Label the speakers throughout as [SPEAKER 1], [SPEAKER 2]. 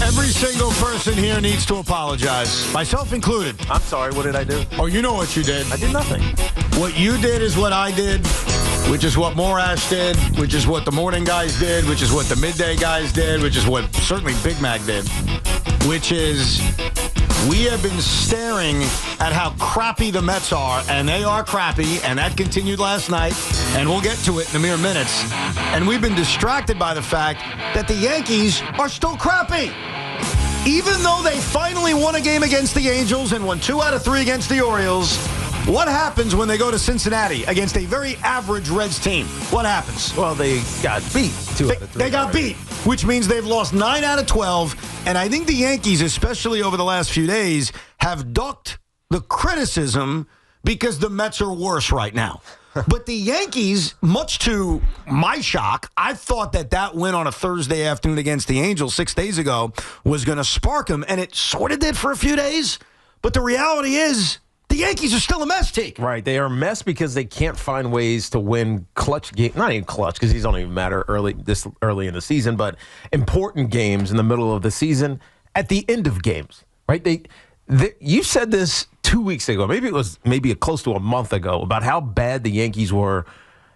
[SPEAKER 1] Every single person here needs to apologize, myself included.
[SPEAKER 2] I'm sorry, what did I do?
[SPEAKER 1] Oh, you know what you did.
[SPEAKER 2] I did nothing.
[SPEAKER 1] What you did is what I did, which is what Morash did, which is what the morning guys did, which is what the midday guys did, which is what certainly Big Mac did, which is we have been staring at how crappy the Mets are, and they are crappy, and that continued last night, and we'll get to it in a mere minutes. And we've been distracted by the fact that the Yankees are still crappy. Even though they finally won a game against the Angels and won 2 out of 3 against the Orioles, what happens when they go to Cincinnati against a very average Reds team? What happens?
[SPEAKER 2] Well, they got beat 2 out of 3.
[SPEAKER 1] They got beat, which means they've lost 9 out of 12. And I think the Yankees, especially over the last few days, have ducked the criticism because the Mets are worse right now. But the Yankees, much to my shock, I thought that win on a Thursday afternoon against the Angels 6 days ago was going to spark them, and it sort of did for a few days. But the reality is the Yankees are still a mess, Teak.
[SPEAKER 2] Right. They are a mess because they can't find ways to win clutch games. Not even clutch, because these don't even matter this early in the season, but important games in the middle of the season at the end of games. Right? You said this 2 weeks ago. Maybe it was close to a month ago about how bad the Yankees were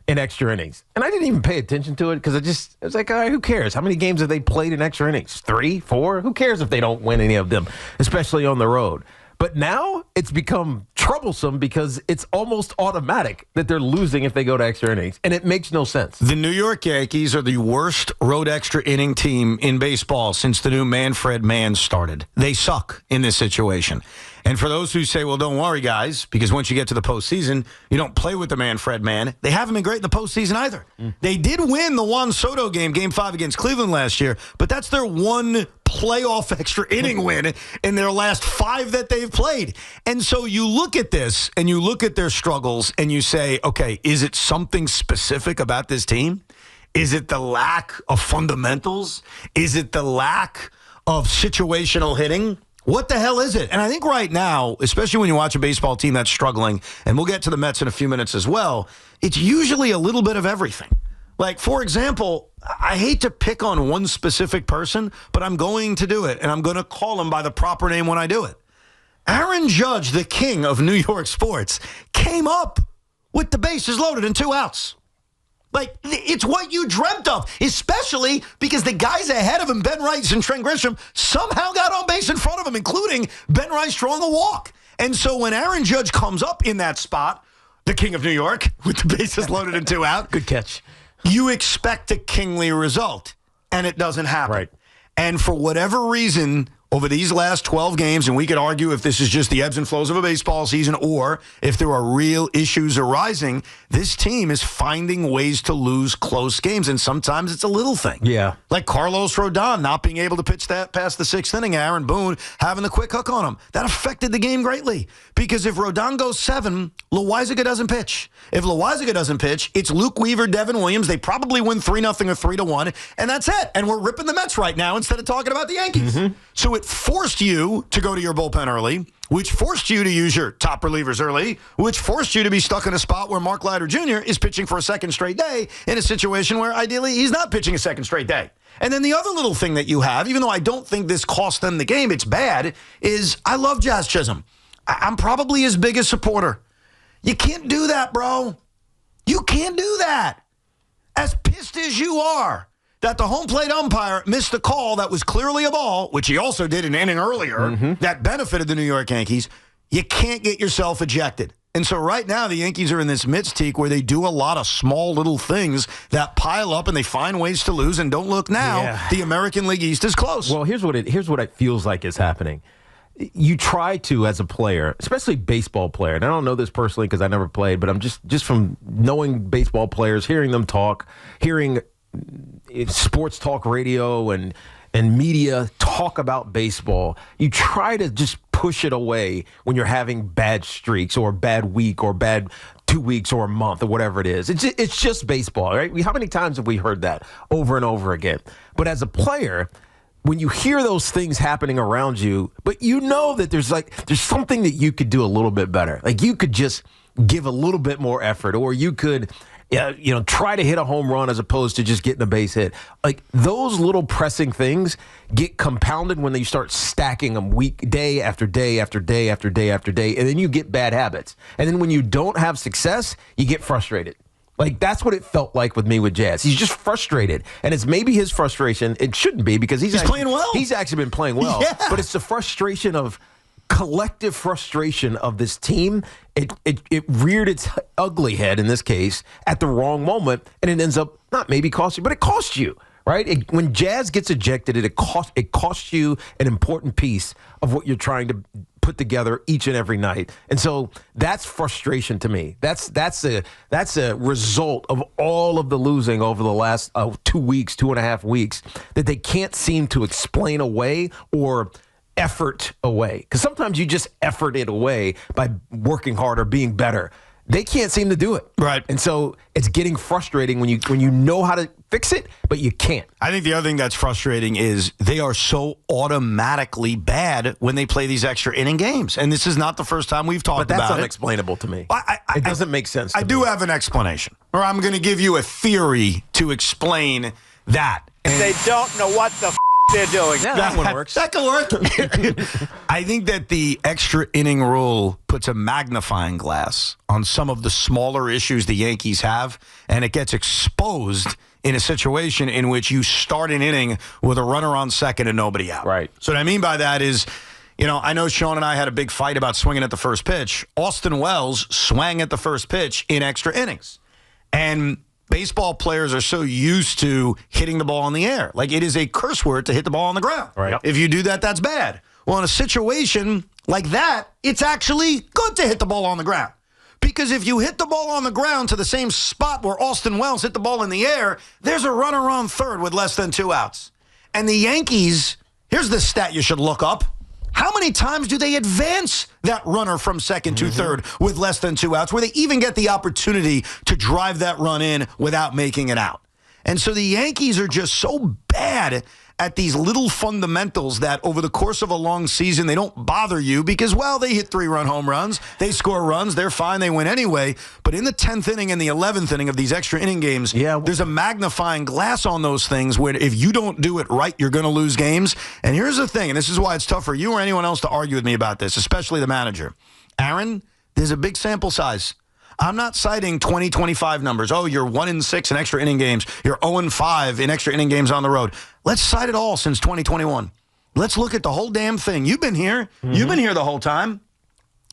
[SPEAKER 2] in extra innings. And I didn't even pay attention to it because I was like, all right, who cares? How many games have they played in extra innings? 3, 4? Who cares if they don't win any of them, especially on the road? But now it's become troublesome because it's almost automatic that they're losing if they go to extra innings, and it makes no sense.
[SPEAKER 1] The New York Yankees are the worst road extra inning team in baseball since the new Manfred Man started. They suck in this situation. And for those who say, well, don't worry, guys, because once you get to the postseason, you don't play with the Manfred Man. They haven't been great in the postseason either. They did win the Juan Soto game, Game 5 against Cleveland last year, but that's their one playoff extra inning win in their last 5 that they've played. And so you look at this and you look at their struggles and you say, okay, is it something specific about this team? Is it the lack of fundamentals? Is it the lack of situational hitting? What the hell is it? And I think right now, especially when you watch a baseball team that's struggling, and we'll get to the Mets in a few minutes as well, it's usually a little bit of everything. Like, for example, I hate to pick on one specific person, but I'm going to do it, and I'm going to call him by the proper name when I do it. Aaron Judge, the king of New York sports, came up with the bases loaded and 2 outs. Like, it's what you dreamt of, especially because the guys ahead of him, Ben Rice and Trent Grisham, somehow got on base in front of him, including Ben Rice throwing a walk. And so when Aaron Judge comes up in that spot, the king of New York, with the bases loaded and 2 out.
[SPEAKER 2] Good catch.
[SPEAKER 1] You expect a kingly result, and it doesn't happen.
[SPEAKER 2] Right.
[SPEAKER 1] And for whatever reason, over these last 12 games, and we could argue if this is just the ebbs and flows of a baseball season or if there are real issues arising, this team is finding ways to lose close games, and sometimes it's a little thing.
[SPEAKER 2] Yeah.
[SPEAKER 1] Like Carlos Rodón not being able to pitch that past the 6th inning, Aaron Boone having the quick hook on him. That affected the game greatly because if Rodón goes 7, Loizaga doesn't pitch. If Loizaga doesn't pitch, it's Luke Weaver, Devin Williams. They probably win 3-0 or 3-1, and that's it. And we're ripping the Mets right now instead of talking about the Yankees. Mm-hmm. So it forced you to go to your bullpen early, which forced you to use your top relievers early, which forced you to be stuck in a spot where Mark Leiter Jr. is pitching for a second straight day in a situation where ideally he's not pitching a second straight day. And then the other little thing that you have, even though I don't think this cost them the game, it's bad, is I love Jazz Chisholm. I'm probably his biggest supporter. You can't do that, bro. You can't do that. As pissed as you are that the home plate umpire missed a call that was clearly a ball, which he also did an inning earlier, that benefited the New York Yankees, you can't get yourself ejected. And so right now the Yankees are in this midst where they do a lot of small little things that pile up and they find ways to lose. And don't look now, The American League East is close.
[SPEAKER 2] Well, here's what it feels like is happening. You try to, as a player, especially baseball player, and I don't know this personally because I never played, but I'm just from knowing baseball players, hearing them talk, hearing sports talk radio and media talk about baseball, you try to just push it away when you're having bad streaks or a bad week or bad 2 weeks or a month or whatever it is. It's just baseball, right? How many times have we heard that over and over again? But as a player, when you hear those things happening around you, but you know that there's something that you could do a little bit better. Like you could just give a little bit more effort, or you could try to hit a home run as opposed to just getting a base hit. Like those little pressing things get compounded when you start stacking them day after day after day after day after day, and then you get bad habits. And then when you don't have success, you get frustrated. Like, that's what it felt like with me with Jazz. He's just frustrated. And it's maybe his frustration. It shouldn't be because he's
[SPEAKER 1] playing well.
[SPEAKER 2] He's actually been playing well.
[SPEAKER 1] Yeah.
[SPEAKER 2] But it's the frustration of collective frustration of this team. It reared its ugly head, in this case, at the wrong moment. And it ends up not maybe cost you, but it cost you. Right? When Jazz gets ejected, it costs you an important piece of what you're trying to put together each and every night. And so that's frustration to me. That's a result of all of the losing over the last 2.5 weeks that they can't seem to explain away or effort away. Because sometimes you just effort it away by working harder, being better. They can't seem to do it.
[SPEAKER 1] Right.
[SPEAKER 2] And so it's getting frustrating when you know how to fix it, but you can't.
[SPEAKER 1] I think the other thing that's frustrating is they are so automatically bad when they play these extra inning games. And this is not the first time we've talked about it.
[SPEAKER 2] But that's unexplainable to me. It doesn't make sense to me.
[SPEAKER 1] I do have an explanation. Or I'm going to give you a theory to explain that.
[SPEAKER 3] And they don't know what the they're doing.
[SPEAKER 2] Yeah, that one works.
[SPEAKER 1] That can work. I think that the extra inning rule puts a magnifying glass on some of the smaller issues the Yankees have, and it gets exposed in a situation in which you start an inning with a runner on second and nobody out.
[SPEAKER 2] Right.
[SPEAKER 1] So what I mean by that is, I know Sean and I had a big fight about swinging at the first pitch. Austin Wells swung at the first pitch in extra innings. And baseball players are so used to hitting the ball in the air. Like, it is a curse word to hit the ball on the ground.
[SPEAKER 2] Right.
[SPEAKER 1] If you do that, that's bad. Well, in a situation like that, it's actually good to hit the ball on the ground. Because if you hit the ball on the ground to the same spot where Austin Wells hit the ball in the air, there's a runner on third with less than 2 outs. And the Yankees, here's the stat you should look up. How many times do they advance that runner from second to third with less than 2 outs, where they even get the opportunity to drive that run in without making it out? And so the Yankees are just so bad at these little fundamentals that over the course of a long season, they don't bother you because, well, they hit 3-run home runs, they score runs, they're fine, they win anyway. But in the 10th inning and the 11th inning of these extra inning games, there's a magnifying glass on those things where if you don't do it right, you're going to lose games. And here's the thing, and this is why it's tough for you or anyone else to argue with me about this, especially the manager. Aaron, there's a big sample size. I'm not citing 2025 numbers. Oh, you're 1-6 in extra inning games. You're 0-5 in extra inning games on the road. Let's cite it all since 2021. Let's look at the whole damn thing. You've been here. You've been here the whole time.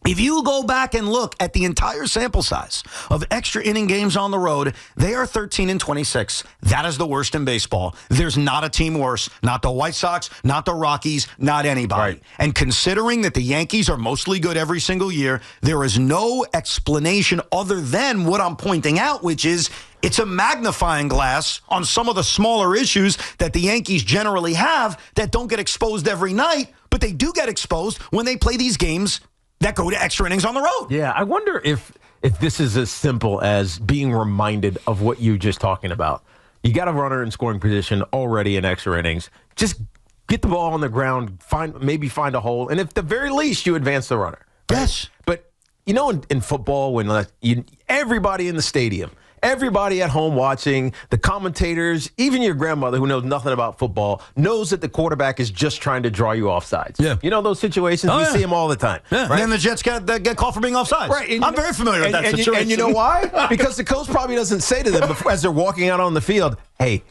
[SPEAKER 1] If you go back and look at the entire sample size of extra inning games on the road, they are 13-26. That is the worst in baseball. There's not a team worse. Not the White Sox, not the Rockies, not anybody.
[SPEAKER 2] Right.
[SPEAKER 1] And considering that the Yankees are mostly good every single year, there is no explanation other than what I'm pointing out, which is it's a magnifying glass on some of the smaller issues that the Yankees generally have that don't get exposed every night, but they do get exposed when they play these games that go to extra innings on the road.
[SPEAKER 2] Yeah, I wonder if this is as simple as being reminded of what you just talking about. You got a runner in scoring position already in extra innings. Just get the ball on the ground, maybe find a hole, and at the very least, you advance the runner. Right?
[SPEAKER 1] Yes.
[SPEAKER 2] But, in football, when everybody in the stadium, everybody at home watching, the commentators, even your grandmother who knows nothing about football, knows that the quarterback is just trying to draw you off sides.
[SPEAKER 1] Yeah.
[SPEAKER 2] You know those situations? We see them all the time.
[SPEAKER 1] Yeah.
[SPEAKER 2] Right?
[SPEAKER 1] And then the Jets get called for being offsides.
[SPEAKER 2] Right. And
[SPEAKER 1] I'm very familiar with that situation.
[SPEAKER 2] And you know why? Because the coach probably doesn't say to them as they're walking out on the field, hey,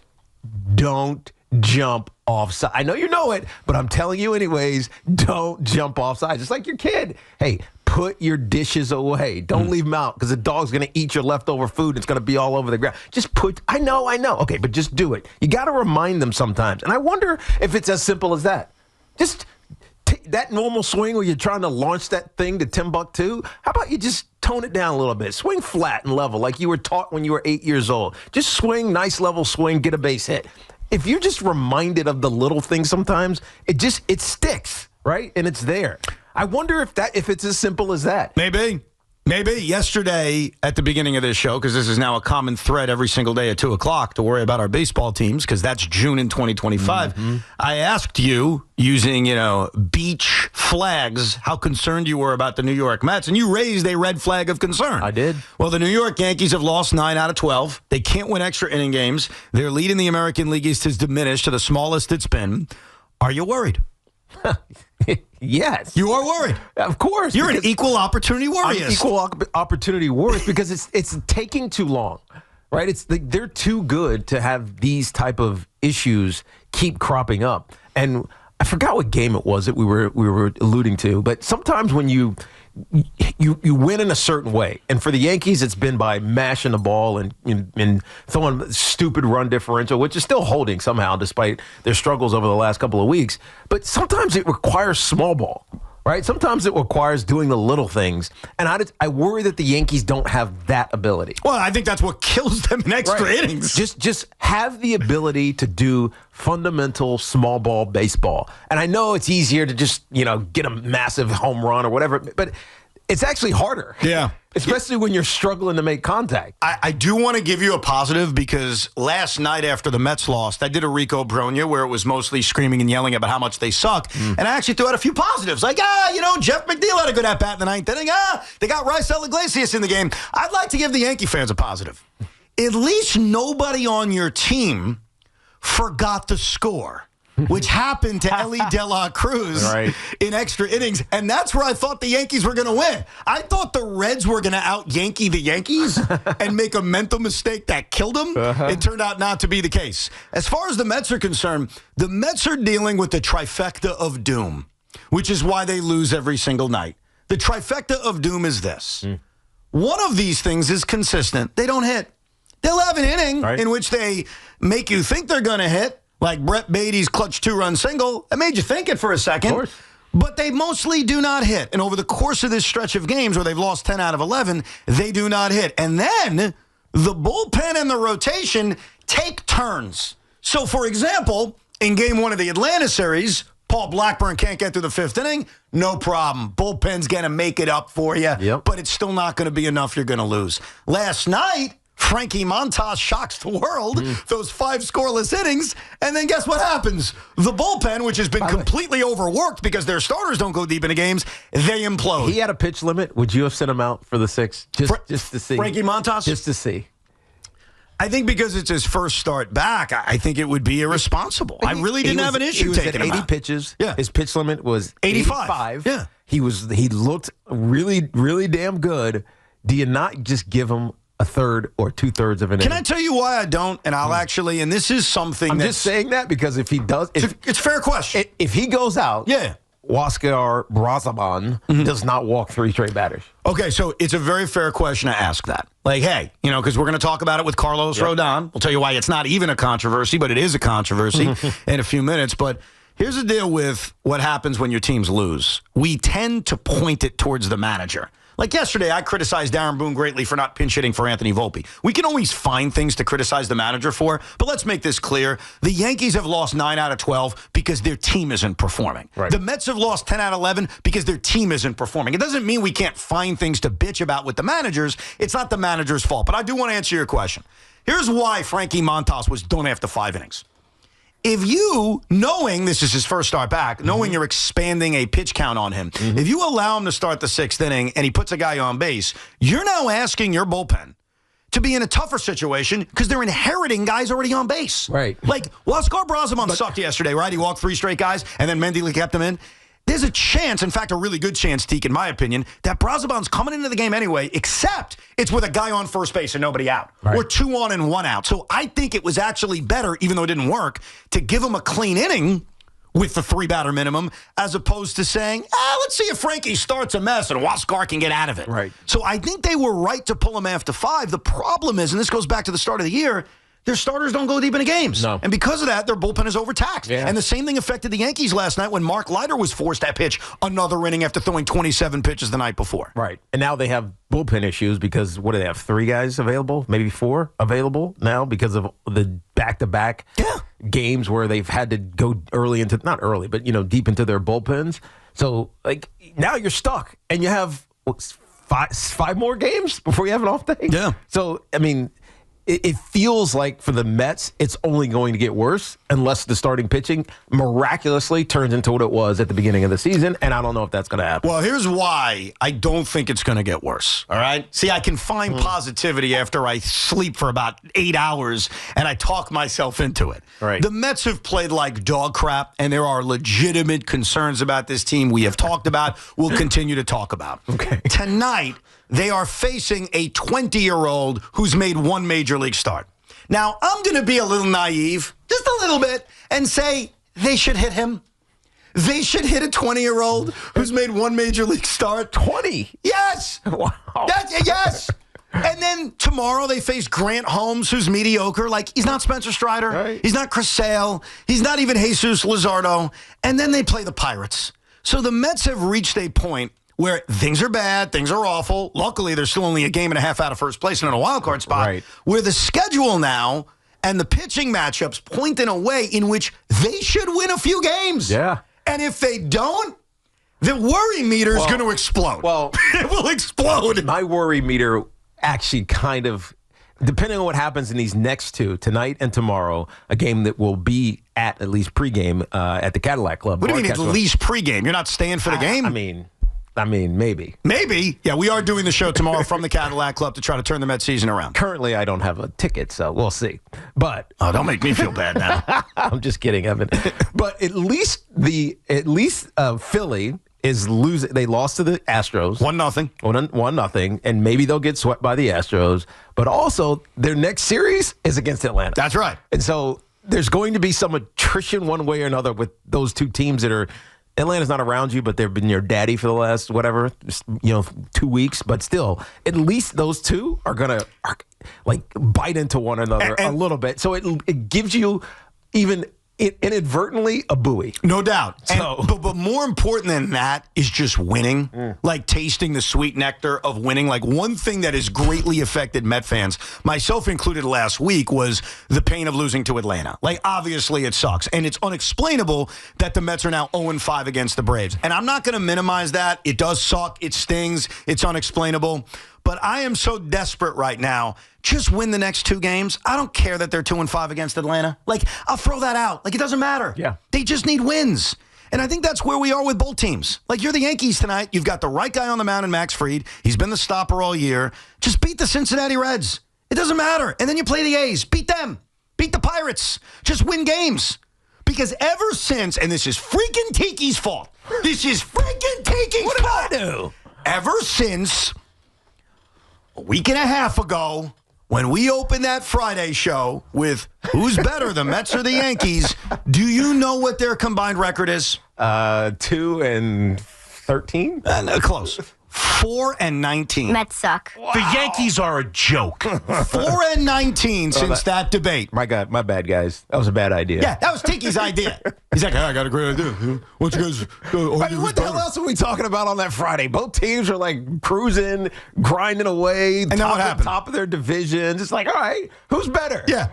[SPEAKER 2] don't jump offside. I know you know it, but I'm telling you anyways, don't jump offside. Just like your kid. Hey, put your dishes away. Don't leave them out because the dog's going to eat your leftover food. It's going to be all over the ground. I know. Okay, but just do it. You got to remind them sometimes. And I wonder if it's as simple as that. Just that normal swing where you're trying to launch that thing to Timbuktu. How about you just tone it down a little bit? Swing flat and level like you were taught when you were 8 years old. Just swing, nice level swing, get a base hit. If you're just reminded of the little things sometimes, it sticks, right? And it's there. I wonder if it's as simple as that.
[SPEAKER 1] Maybe. Maybe. Yesterday, at the beginning of this show, because this is now a common thread every single day at 2 o'clock to worry about our baseball teams, because that's June in 2025, I asked you, using, beach flags, how concerned you were about the New York Mets, and you raised a red flag of concern.
[SPEAKER 2] I did.
[SPEAKER 1] Well, the New York Yankees have lost 9 out of 12. They can't win extra inning games. Their lead in the American League East has diminished to the smallest it's been. Are you worried?
[SPEAKER 2] Yes.
[SPEAKER 1] You are worried.
[SPEAKER 2] Of course.
[SPEAKER 1] You're an equal opportunity warrior.
[SPEAKER 2] I'm equal opportunity warrior because it's taking too long, right? They're too good to have these type of issues keep cropping up. And I forgot what game it was that we were alluding to, but sometimes when you win in a certain way, and for the Yankees, it's been by mashing the ball and throwing stupid run differential, which is still holding somehow despite their struggles over the last couple of weeks. But sometimes it requires small ball, right? Sometimes it requires doing the little things, and I worry that the Yankees don't have that ability.
[SPEAKER 1] Well, I think that's what kills them in extra innings.
[SPEAKER 2] Just have the ability to do fundamental small ball baseball. And I know it's easier to just, get a massive home run or whatever, but it's actually harder.
[SPEAKER 1] Yeah.
[SPEAKER 2] Especially when you're struggling to make contact.
[SPEAKER 1] I do want to give you a positive because last night after the Mets lost, I did a Rico Bronya where it was mostly screaming and yelling about how much they suck. And I actually threw out a few positives. Like, Jeff McNeil had a good at-bat in the ninth inning. They got Raisel Iglesias in the game. I'd like to give the Yankee fans a positive. At least nobody on your team forgot the score, which happened to Ellie De La Cruz in extra innings. And that's where I thought the Yankees were going to win. I thought the Reds were going to out-Yankee the Yankees and make a mental mistake that killed them. It turned out not to be the case. As far as the Mets are concerned, the Mets are dealing with the trifecta of doom, which is why they lose every single night. The trifecta of doom is this. One of these things is consistent. They don't hit. They'll have an inning in which they make you think they're going to hit, like Brett Beatty's clutch 2-run single. That made you think it for a second.
[SPEAKER 2] Of course.
[SPEAKER 1] But they mostly do not hit. And over the course of this stretch of games where they've lost 10 out of 11, they do not hit. And then the bullpen and the rotation take turns. So, for example, in Game 1 of the Atlanta series, Paul Blackburn can't get through the 5th inning. No problem. Bullpen's going to make it up for you. But it's still not going to be enough. You're going to lose. Last night, Frankie Montas shocks the world, those 5 scoreless innings, and then guess what happens? The bullpen, which has been completely overworked because their starters don't go deep into games, they implode.
[SPEAKER 2] He had a pitch limit. Would you have sent him out for the 6? Just to see.
[SPEAKER 1] Frankie Montas?
[SPEAKER 2] Just to see.
[SPEAKER 1] I think because it's his first start back, I think it would be irresponsible. I really didn't have an issue taking him out.
[SPEAKER 2] 80 pitches.
[SPEAKER 1] Yeah.
[SPEAKER 2] His pitch limit was 85.
[SPEAKER 1] Yeah.
[SPEAKER 2] He looked really, really damn good. Do you not just give him a third or 2/3 of an inning?
[SPEAKER 1] Can I tell you why I don't? And I'll actually, and this is something
[SPEAKER 2] I'm just saying that because if he does...
[SPEAKER 1] It's a fair question.
[SPEAKER 2] If he goes out... Oscar Brazaban does not walk 3 straight batters. Okay,
[SPEAKER 1] so it's a very fair question to ask that. Like, hey, because we're going to talk about it with Carlos Rodón. We'll tell you why it's not even a controversy, but it is a controversy in a few minutes. But here's the deal with what happens when your teams lose. We tend to point it towards the manager. Like yesterday, I criticized Darren Boone greatly for not pinch hitting for Anthony Volpe. We can always find things to criticize the manager for, but let's make this clear. The Yankees have lost 9 out of 12 because their team isn't performing. The Mets have lost 10 out of 11 because their team isn't performing. It doesn't mean we can't find things to bitch about with the managers. It's not the manager's fault, but I do want to answer your question. Here's why Frankie Montas was done after 5 innings. If you, knowing this is his first start back, knowing you're expanding a pitch count on him, if you allow him to start the 6th inning and he puts a guy on base, you're now asking your bullpen to be in a tougher situation because they're inheriting guys already on base. Like, Oscar Brazaman sucked yesterday, right? He walked 3 straight guys and then Mendy kept him in. There's a chance, in fact, a really good chance, Teak, in my opinion, that Brazaban's coming into the game anyway, except it's with a guy on first base and nobody out. Or 2 on and 1 out. So I think it was actually better, even though it didn't work, to give him a clean inning with the 3-batter minimum, as opposed to saying, let's see if Frankie starts a mess and Oscar can get out of it. So I think they were right to pull him after 5. The problem is, and this goes back to the start of the year, their starters don't go deep into games. And because of that, their bullpen is overtaxed. And the same thing affected the Yankees last night when Mark Leiter was forced to pitch another inning after throwing 27 pitches the night before.
[SPEAKER 2] And now they have bullpen issues because, what do they have, 3 guys available? Maybe 4 available now because of the back-to-back games where they've had to go early into, not early, but, deep into their bullpens. So, now you're stuck and you have five more games before you have an off day?
[SPEAKER 1] Yeah.
[SPEAKER 2] So, I mean, it feels like for the Mets, it's only going to get worse unless the starting pitching miraculously turns into what it was at the beginning of the season, and I don't know if that's going to happen.
[SPEAKER 1] Well, here's why I don't think it's going to get worse, all right? See, I can find positivity after I sleep for about 8 hours, and I talk myself into it.
[SPEAKER 2] Right.
[SPEAKER 1] The Mets have played like dog crap, and there are legitimate concerns about this team we have talked about, we'll continue to talk about.
[SPEAKER 2] Okay.
[SPEAKER 1] Tonight, they are facing a 20-year-old who's made one major league start. Now, I'm going to be a little naive, just a little bit, and say they should hit him. They should hit a 20-year-old who's made one major league start.
[SPEAKER 2] 20?
[SPEAKER 1] Yes.
[SPEAKER 2] Wow.
[SPEAKER 1] Yes. And then tomorrow they face Grant Holmes, who's mediocre. Like, he's not Spencer Strider.
[SPEAKER 2] Right.
[SPEAKER 1] He's not Chris Sale. He's not even Jesus Luzardo. And then they play the Pirates. So the Mets have reached a point where things are bad, things are awful. Luckily, they're still only a game and a half out of first place and in a wild card spot.
[SPEAKER 2] Right.
[SPEAKER 1] Where the schedule now and the pitching matchups point in a way in which they should win a few games.
[SPEAKER 2] Yeah.
[SPEAKER 1] And if they don't, the worry meter is going to explode.
[SPEAKER 2] Well,
[SPEAKER 1] it will explode.
[SPEAKER 2] My worry meter actually kind of, depending on what happens in these next two, tonight and tomorrow, a game that will be at least pregame at the Cadillac Club.
[SPEAKER 1] What do you mean at least pregame? You're not staying for the game?
[SPEAKER 2] I mean, maybe.
[SPEAKER 1] Maybe. Yeah, we are doing the show tomorrow from the Cadillac Club to try to turn the Mets season around.
[SPEAKER 2] Currently, I don't have a ticket, so we'll see. But
[SPEAKER 1] don't make me feel bad now.
[SPEAKER 2] I'm just kidding, Evan. But at least Philly is losing. They lost to the Astros
[SPEAKER 1] 1-0.
[SPEAKER 2] 1-0, and maybe they'll get swept by the Astros. But also, their next series is against Atlanta.
[SPEAKER 1] That's right.
[SPEAKER 2] And so there's going to be some attrition one way or another with those two teams that are. Atlanta's not around you, but they've been your daddy for the last, 2 weeks. But still, at least those two are going to, bite into one another a little bit. So it gives you even inadvertently a buoy.
[SPEAKER 1] No doubt.
[SPEAKER 2] So,
[SPEAKER 1] but more important than that is just winning, like tasting the sweet nectar of winning. Like, one thing that has greatly affected Met fans, myself included last week, was the pain of losing to Atlanta. Like, obviously it sucks. And it's unexplainable that the Mets are now 0-5 against the Braves. And I'm not going to minimize that. It does suck. It stings. It's unexplainable. But I am so desperate right now. Just win the next two games. I don't care that they're 2-5 against Atlanta. Like, I'll throw that out. Like, it doesn't matter.
[SPEAKER 2] Yeah.
[SPEAKER 1] They just need wins. And I think that's where we are with both teams. Like, you're the Yankees tonight. You've got the right guy on the mound in Max Fried. He's been the stopper all year. Just beat the Cincinnati Reds. It doesn't matter. And then you play the A's. Beat them. Beat the Pirates. Just win games. Because ever since, and this is freaking Tiki's fault. This is freaking Tiki's fault.
[SPEAKER 2] What did I do?
[SPEAKER 1] Ever since a week and a half ago, when we opened that Friday show with who's better, the Mets or the Yankees, do you know what their combined record is?
[SPEAKER 2] 2-13?
[SPEAKER 1] Close. 4-19.
[SPEAKER 4] Mets suck.
[SPEAKER 5] Wow. The Yankees are a joke.
[SPEAKER 1] 4-19 since that debate.
[SPEAKER 2] My bad, guys. That was a bad idea.
[SPEAKER 1] Yeah, that was Tiki's idea. He's like, I got a great idea. What you guys
[SPEAKER 2] what the hell else are we talking about on that Friday? Both teams are like cruising, grinding away,
[SPEAKER 1] and then what happened?
[SPEAKER 2] Top of their divisions. It's like, all right, who's better?
[SPEAKER 1] Yeah.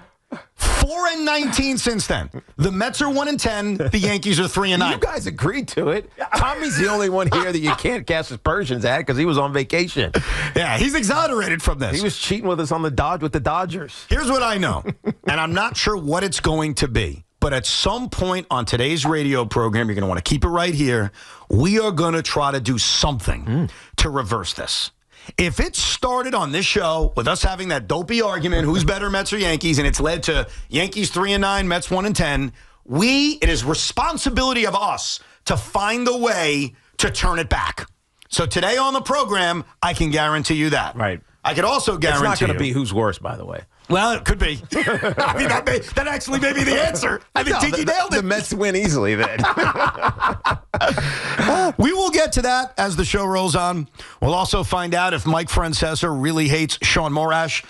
[SPEAKER 1] 4-19 since then. The Mets are 1-10. The Yankees are 3-9.
[SPEAKER 2] You guys agreed to it. Tommy's the only one here that you can't cast aspersions at because he was on vacation.
[SPEAKER 1] Yeah, he's exonerated from this.
[SPEAKER 2] He was cheating with us on the Dodgers.
[SPEAKER 1] Here's what I know, and I'm not sure what it's going to be. But at some point on today's radio program, you're going to want to keep it right here. We are going to try to do something to reverse this. If it started on this show with us having that dopey argument, who's better, Mets or Yankees, and it's led to Yankees 3-9, Mets 1-10, it is responsibility of us to find a way to turn it back. So today on the program, I can guarantee you that.
[SPEAKER 2] Right.
[SPEAKER 1] I could also guarantee
[SPEAKER 2] it's not going to be who's worse, by the way.
[SPEAKER 1] Well, it could be. I mean, that actually may be the answer. I think Tiki nailed it.
[SPEAKER 2] The Mets win easily then.
[SPEAKER 1] We will get to that as the show rolls on. We'll also find out if Mike Francesa really hates Sean Morash.